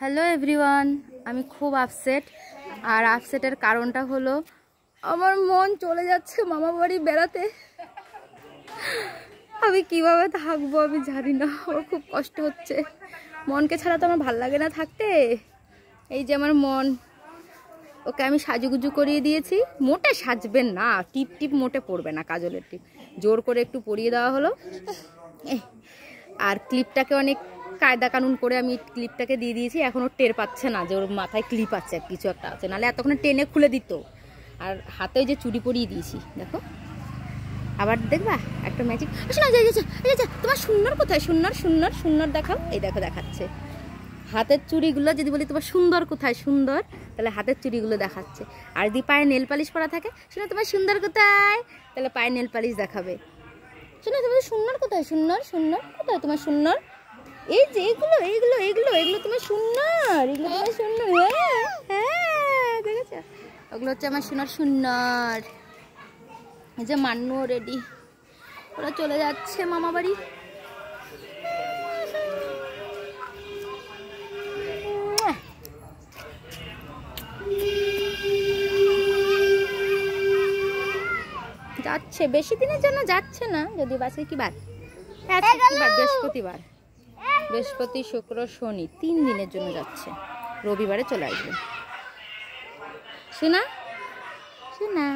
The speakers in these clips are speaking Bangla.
হ্যালো এভরিওয়ান, আমি খুব আপসেট। আর আপসেটের কারণটা হলো আমার মন চলে যাচ্ছে মামা বাড়ি বেড়াতে। আমি কিভাবে থাকবো আমি জানি না, আমার খুব কষ্ট হচ্ছে। মনকে ছাড়া তো আমার ভাল লাগে না থাকতে। এই যে আমার মন, ওকে আমি সাজুগুজু করিয়ে দিয়েছি। মোটে সাজবেন না, টিপ টিপ মোটে পড়বে না, কাজলের টিপ জোর করে একটু পরিয়ে দেওয়া হলো। আর ক্লিপটাকে অনেক কায়দা কানুন করে আমি ক্লিপটাকে দিয়ে দিয়েছি। এখনও টের পাচ্ছে না যে ওর মাথায় ক্লিপ আছে, কিছু একটা আছে, নাহলে এতক্ষণ টেনে খুলে দিত। আর হাতে ওই যে চুড়ি পরিয়ে দিয়েছি, দেখো। আবার দেখবা একটা ম্যাজিক। শোনা যায়, তোমার সুন্দর কোথায়? সুন্দর সুন্দর সুন্দর দেখাও। এই দেখো দেখাচ্ছে হাতের চুড়িগুলো। যদি বলি তোমার সুন্দর কোথায় সুন্দর, তাহলে হাতের চুড়িগুলো দেখাচ্ছে। আর যদি পায়ে নেল পালিশ পরা থাকে, শোনা তোমার সুন্দর কোথায়, তাহলে পায়ে নেল পালিশ দেখাবে। শোনা তোমার সুন্দর কোথায়? সুন্দর সুন্দর কোথায় তোমার সুন্দর? এই যে এগুলো এগুলো এগুলো এগুলো তোমার সুন্দর, এগুলো তোমার সুন্দর। হ্যাঁ হ্যাঁ, দেখেছো? ওগুলো হচ্ছে আমার সোনার সুন্দর। এই যে মান্নু রেডি, ওরা চলে যাচ্ছে মামা বাড়ি। যাচ্ছে, বেশি দিনের জন্য যাচ্ছে না। যদি বাসে কি বার? বৃহস্পতিবার, বৃহস্পতি শুক্র শনি 3 দিনের জন্য যাচ্ছে। রবিবারে চলে আসবে। শোনা শোনা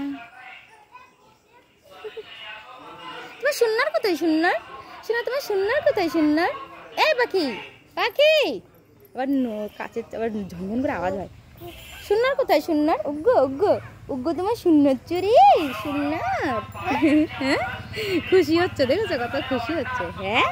তোমার সুন্দর কোথায়? সুন্দর শোনা তোমার সুন্দর কোথায়? সুন্দর। এই পাখি পাখি, আবার কাছে আবার ঝনঝন করে আওয়াজ হয়। সুন্দর কোথায়? সুন্দর। উগ্গো উগ্গো উগ্গো তোমার সুন্দর চুরি সুন্দর। হ্যাঁ, খুশি হচ্ছে, দেখেছো কত খুশি হচ্ছে। হ্যাঁ।